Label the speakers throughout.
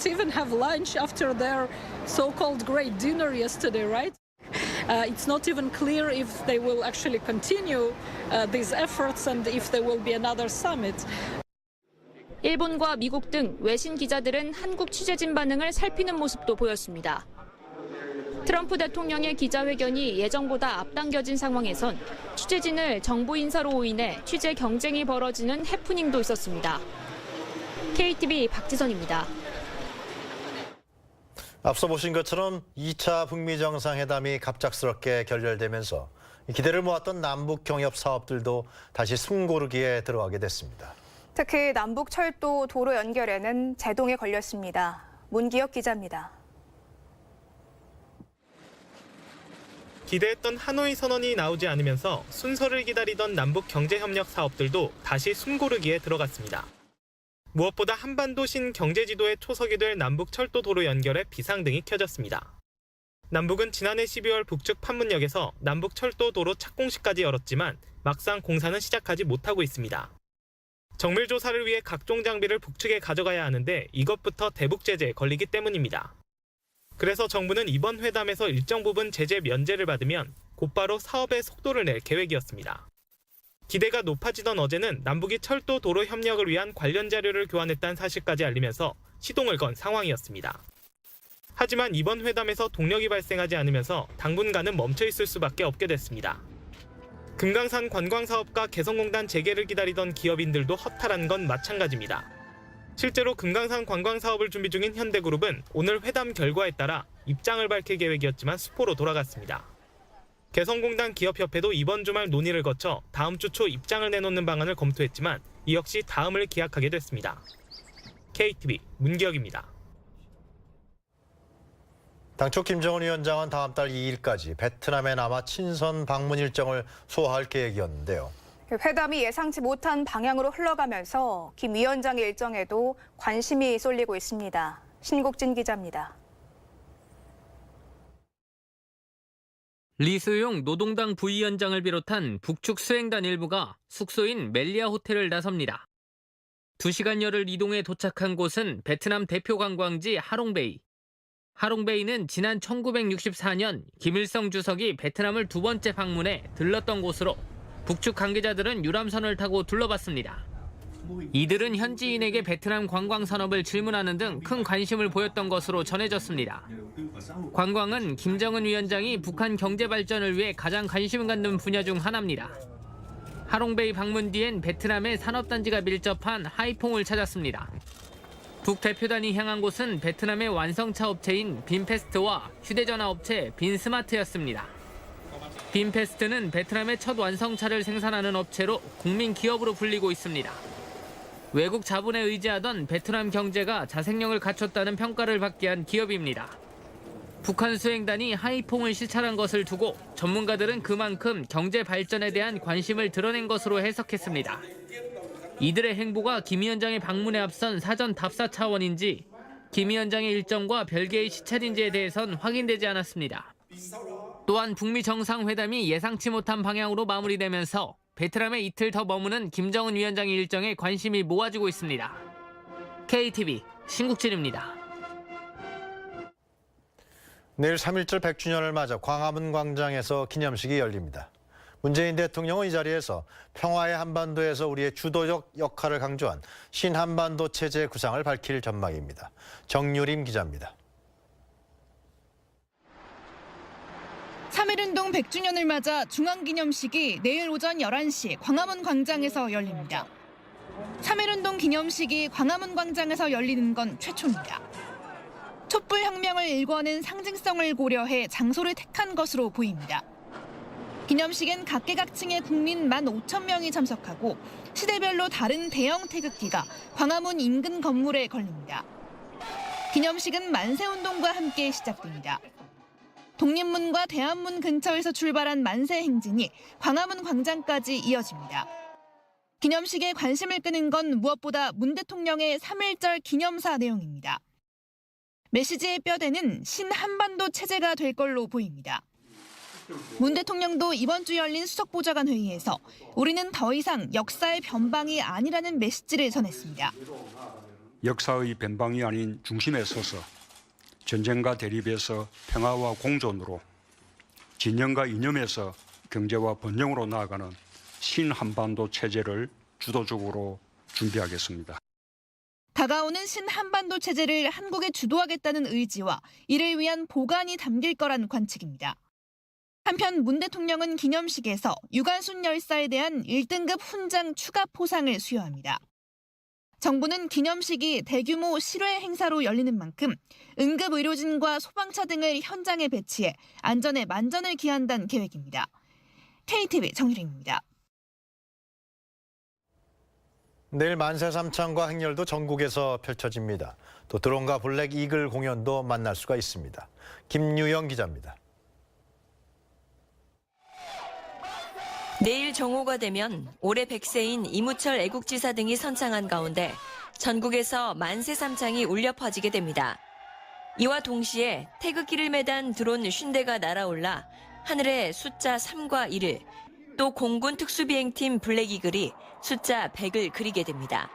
Speaker 1: didn't even have lunch after their so-called great dinner yesterday, right? It's not even clear if they will actually continue these efforts and if there will be another summit.
Speaker 2: 일본과 미국 등 외신 기자들은 한국 취재진 반응을 살피는 모습도 보였습니다. 트럼프 대통령의 기자회견이 예정보다 앞당겨진 상황에선 취재진을 정부 인사로 오인해 취재 경쟁이 벌어지는 해프닝도 있었습니다. KTV 박지선입니다.
Speaker 3: 앞서 보신 것처럼 2차 북미 정상회담이 갑작스럽게 결렬되면서 기대를 모았던 남북 경협 사업들도 다시 숨고르기에 들어가게 됐습니다.
Speaker 4: 특히 남북 철도 도로 연결에는 제동에 걸렸습니다. 문기혁 기자입니다.
Speaker 5: 기대했던 하노이 선언이 나오지 않으면서 순서를 기다리던 남북 경제협력 사업들도 다시 숨고르기에 들어갔습니다. 무엇보다 한반도 신경제지도의 초석이 될 남북 철도 도로 연결에 비상등이 켜졌습니다. 남북은 지난해 12월 북측 판문역에서 남북 철도 도로 착공식까지 열었지만 막상 공사는 시작하지 못하고 있습니다. 정밀 조사를 위해 각종 장비를 북측에 가져가야 하는데 이것부터 대북 제재에 걸리기 때문입니다. 그래서 정부는 이번 회담에서 일정 부분 제재 면제를 받으면 곧바로 사업의 속도를 낼 계획이었습니다. 기대가 높아지던 어제는 남북이 철도 도로 협력을 위한 관련 자료를 교환했다는 사실까지 알리면서 시동을 건 상황이었습니다. 하지만 이번 회담에서 동력이 발생하지 않으면서 당분간은 멈춰 있을 수밖에 없게 됐습니다. 금강산 관광사업과 개성공단 재개를 기다리던 기업인들도 허탈한 건 마찬가지입니다. 실제로 금강산 관광사업을 준비 중인 현대그룹은 오늘 회담 결과에 따라 입장을 밝힐 계획이었지만 수포로 돌아갔습니다. 개성공단 기업협회도 이번 주말 논의를 거쳐 다음 주 초 입장을 내놓는 방안을 검토했지만 이 역시 다음을 기약하게 됐습니다. KTV 문기혁입니다.
Speaker 3: 당초 김정은 위원장은 다음 달 2일까지 베트남에 남아 친선 방문 일정을 소화할 계획이었는데요.
Speaker 4: 회담이 예상치 못한 방향으로 흘러가면서 김 위원장의 일정에도 관심이 쏠리고 있습니다. 신국진 기자입니다.
Speaker 6: 리수용 노동당 부위원장을 비롯한 북측 수행단 일부가 숙소인 멜리아 호텔을 나섭니다. 2시간여를 이동해 도착한 곳은 베트남 대표 관광지 하롱베이. 하롱베이는 지난 1964년 김일성 주석이 베트남을 두 번째 방문해 들렀던 곳으로 북측 관계자들은 유람선을 타고 둘러봤습니다. 이들은 현지인에게 베트남 관광 산업을 질문하는 등 큰 관심을 보였던 것으로 전해졌습니다. 관광은 김정은 위원장이 북한 경제 발전을 위해 가장 관심을 갖는 분야 중 하나입니다. 하롱베이 방문 뒤엔 베트남의 산업단지가 밀접한 하이퐁을 찾았습니다. 북대표단이 향한 곳은 베트남의 완성차 업체인 빈페스트와 휴대전화 업체 빈스마트였습니다. 빈페스트는 베트남의 첫 완성차를 생산하는 업체로 국민 기업으로 불리고 있습니다. 외국 자본에 의지하던 베트남 경제가 자생력을 갖췄다는 평가를 받게 한 기업입니다. 북한 수행단이 하이퐁을 시찰한 것을 두고 전문가들은 그만큼 경제 발전에 대한 관심을 드러낸 것으로 해석했습니다. 이들의 행보가 김 위원장의 방문에 앞선 사전 답사 차원인지 김 위원장의 일정과 별개의 시찰인지에 대해선 확인되지 않았습니다. 또한 북미 정상회담이 예상치 못한 방향으로 마무리되면서 베트남에 이틀 더 머무는 김정은 위원장의 일정에 관심이 모아지고 있습니다. KTV 신국진입니다.
Speaker 3: 내일 3.1절 100주년을 맞아 광화문 광장에서 기념식이 열립니다. 문재인 대통령은 이 자리에서 평화의 한반도에서 우리의 주도적 역할을 강조한 신한반도 체제 구상을 밝힐 전망입니다. 정유림 기자입니다.
Speaker 7: 3.1운동 100주년을 맞아 중앙기념식이 내일 오전 11시 광화문 광장에서 열립니다. 3.1운동 기념식이 광화문 광장에서 열리는 건 최초입니다. 촛불혁명을 일궈는 상징성을 고려해 장소를 택한 것으로 보입니다. 기념식엔 각계각층의 국민 15,000명이 참석하고 시대별로 다른 대형 태극기가 광화문 인근 건물에 걸립니다. 기념식은 만세운동과 함께 시작됩니다. 독립문과 대한문 근처에서 출발한 만세 행진이 광화문 광장까지 이어집니다. 기념식에 관심을 끄는 건 무엇보다 문 대통령의 3.1절 기념사 내용입니다. 메시지의 뼈대는 신한반도 체제가 될 걸로 보입니다. 문 대통령도 이번 주 열린 수석보좌관 회의에서 우리는 더 이상 역사의 변방이 아니라는 메시지를 전했습니다.
Speaker 8: 역사의 변방이 아닌 중심에 서서 전쟁과 대립에서 평화와 공존으로 진영과 이념에서 경제와 번영으로 나아가는 신한반도 체제를 주도적으로 준비하겠습니다.
Speaker 7: 다가오는 신한반도 체제를 한국에 주도하겠다는 의지와 이를 위한 보관이 담길 거란 관측입니다. 한편 문 대통령은 기념식에서 유관순 열사에 대한 1등급 훈장 추가 포상을 수여합니다. 정부는 기념식이 대규모 실외 행사로 열리는 만큼 응급의료진과 소방차 등을 현장에 배치해 안전에 만전을 기한다는 계획입니다. KTV 정유림입니다.
Speaker 3: 내일 만세 삼창과 행렬도 전국에서 펼쳐집니다. 또 드론과 블랙 이글 공연도 만날 수가 있습니다. 김유영 기자입니다.
Speaker 9: 내일 정오가 되면 올해 100세인 이무철 애국지사 등이 선창한 가운데 전국에서 만세 삼창이 울려 퍼지게 됩니다. 이와 동시에 태극기를 매단 드론 50대가 날아올라 하늘에 숫자 3과 1을, 또 공군 특수비행팀 블랙이글이 숫자 100을 그리게 됩니다.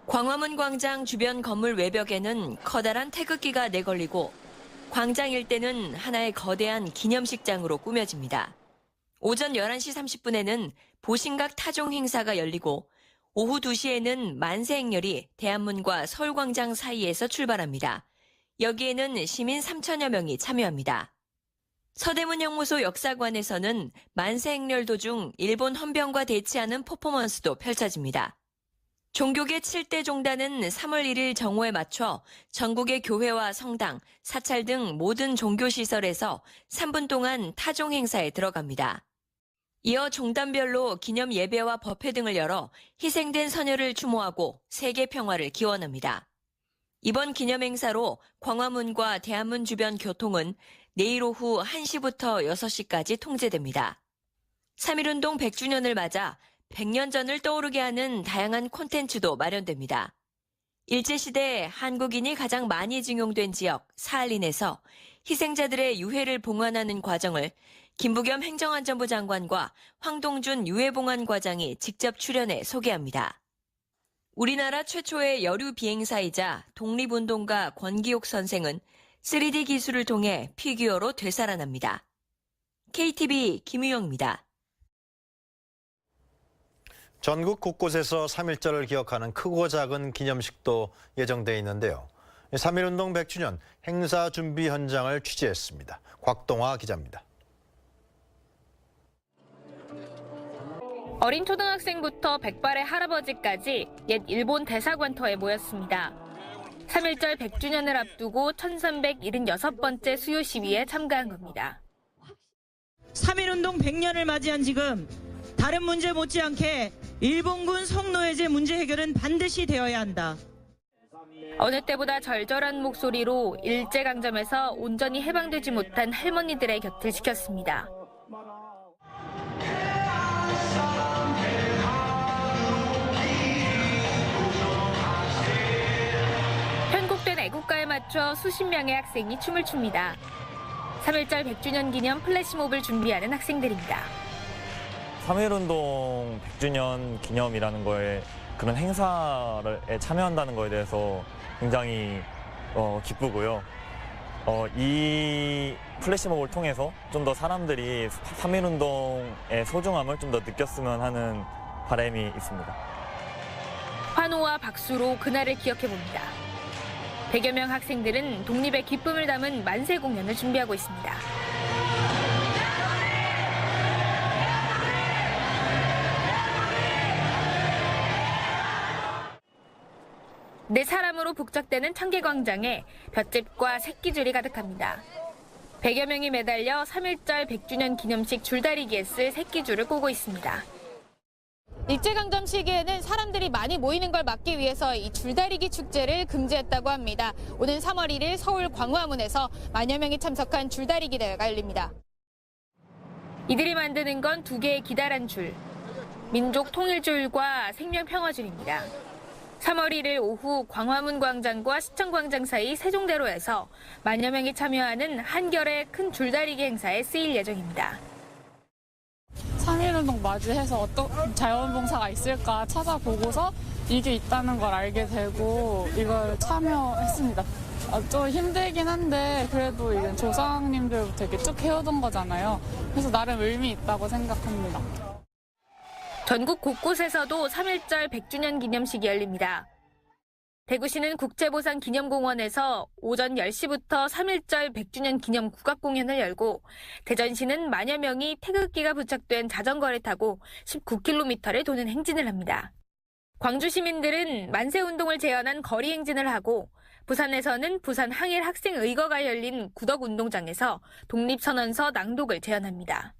Speaker 9: 광화문 광장 주변 건물 외벽에는 커다란 태극기가 내걸리고 광장 일대는 하나의 거대한 기념식장으로 꾸며집니다. 오전 11시 30분에는 보신각 타종 행사가 열리고 오후 2시에는 만세 행렬이 대한문과 서울광장 사이에서 출발합니다. 여기에는 시민 3천여 명이 참여합니다. 서대문 형무소 역사관에서는 만세 행렬 도중 일본 헌병과 대치하는 퍼포먼스도 펼쳐집니다. 종교계 7대 종단은 3월 1일 정오에 맞춰 전국의 교회와 성당, 사찰 등 모든 종교시설에서 3분 동안 타종 행사에 들어갑니다. 이어 종단별로 기념 예배와 법회 등을 열어 희생된 선열을 추모하고 세계 평화를 기원합니다. 이번 기념 행사로 광화문과 대한문 주변 교통은 내일 오후 1시부터 6시까지 통제됩니다. 3.1운동 100주년을 맞아 100년 전을 떠오르게 하는 다양한 콘텐츠도 마련됩니다. 일제시대 한국인이 가장 많이 징용된 지역 사할린에서 희생자들의 유해를 봉안하는 과정을 김부겸 행정안전부 장관과 황동준 유해봉안 과장이 직접 출연해 소개합니다. 우리나라 최초의 여류 비행사이자 독립운동가 권기옥 선생은 3D 기술을 통해 피규어로 되살아납니다. KTV 김유영입니다.
Speaker 3: 전국 곳곳에서 3.1절을 기억하는 크고 작은 기념식도 예정돼 있는데요. 3.1운동 100주년 행사 준비 현장을 취재했습니다. 곽동화 기자입니다.
Speaker 2: 어린 초등학생부터 백발의 할아버지까지 옛 일본 대사관터에 모였습니다. 3.1절 100주년을 앞두고 1376번째 수요 시위에 참가한 겁니다.
Speaker 10: 3.1운동 100년을 맞이한 지금 다른 문제 못지않게 일본군 성노예제 문제 해결은 반드시 되어야 한다.
Speaker 2: 어느 때보다 절절한 목소리로 일제강점에서 온전히 해방되지 못한 할머니들의 곁을 지켰습니다. 편곡된 애국가에 맞춰 수십 명의 학생이 춤을 춥니다. 3.1절 100주년 기념 플래시몹을 준비하는 학생들입니다.
Speaker 11: 3.1운동 100주년 기념이라는 거에 그런 행사에 참여한다는 거에 대해서 굉장히 기쁘고요. 이 플래시몹을 통해서 좀 더 사람들이 3.1운동의 소중함을 좀 더 느꼈으면 하는 바람이 있습니다.
Speaker 2: 환호와 박수로 그날을 기억해봅니다. 100여 명 학생들은 독립의 기쁨을 담은 만세 공연을 준비하고 있습니다. 네 사람으로 북적대는 청계광장에 볏짚과 새끼줄이 가득합니다. 100여 명이 매달려 3.1절 100주년 기념식 줄다리기에 쓸 새끼줄을 꼬고 있습니다. 일제강점 시기에는 사람들이 많이 모이는 걸 막기 위해서 이 줄다리기 축제를 금지했다고 합니다. 오는 3월 1일 서울 광화문에서 만여 명이 참석한 줄다리기 대회가 열립니다. 이들이 만드는 건 2개의 기다란 줄, 민족 통일줄과 생명평화줄입니다. 3월 1일 오후 광화문 광장과 시청광장 사이 세종대로에서 만여 명이 참여하는 한결의 큰 줄다리기 행사에 쓰일 예정입니다.
Speaker 12: 3.1운동 맞이해서 어떤 자원봉사가 있을까 찾아보고서 이게 있다는 걸 알게 되고 이걸 참여했습니다. 좀 힘들긴 한데 그래도 이건 조상님들부터 이렇게 쭉 해오던 거잖아요. 그래서 나름 의미 있다고 생각합니다.
Speaker 2: 전국 곳곳에서도 3.1절 100주년 기념식이 열립니다. 대구시는 국제보상기념공원에서 오전 10시부터 3.1절 100주년 기념 국악공연을 열고 대전시는 만여 명이 태극기가 부착된 자전거를 타고 19km를 도는 행진을 합니다. 광주 시민들은 만세운동을 재현한 거리 행진을 하고 부산에서는 부산 항일 학생의거가 열린 구덕운동장에서 독립선언서 낭독을 재현합니다.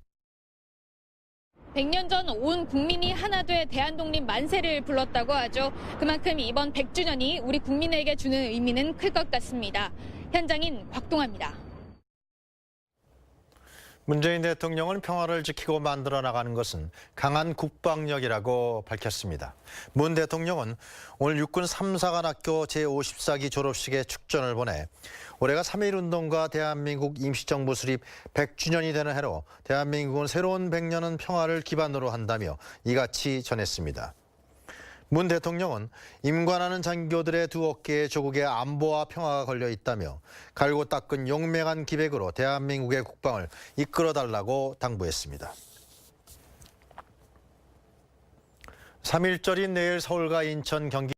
Speaker 2: 100년 전 온 국민이 하나 돼 대한독립 만세를 불렀다고 하죠. 그만큼 이번 100주년이 우리 국민에게 주는 의미는 클 것 같습니다. 현장인 곽동아입니다.
Speaker 3: 문재인 대통령은 평화를 지키고 만들어 나가는 것은 강한 국방력이라고 밝혔습니다. 문 대통령은 오늘 육군 3사관학교 제54기 졸업식에 축전을 보내 올해가 3.1운동과 대한민국 임시정부 수립 100주년이 되는 해로 대한민국은 새로운 100년은 평화를 기반으로 한다며 이같이 전했습니다. 문 대통령은 임관하는 장교들의 두 어깨에 조국의 안보와 평화가 걸려 있다며 갈고 닦은 용맹한 기백으로 대한민국의 국방을 이끌어달라고 당부했습니다. 3.1절인 내일 서울과 인천, 경기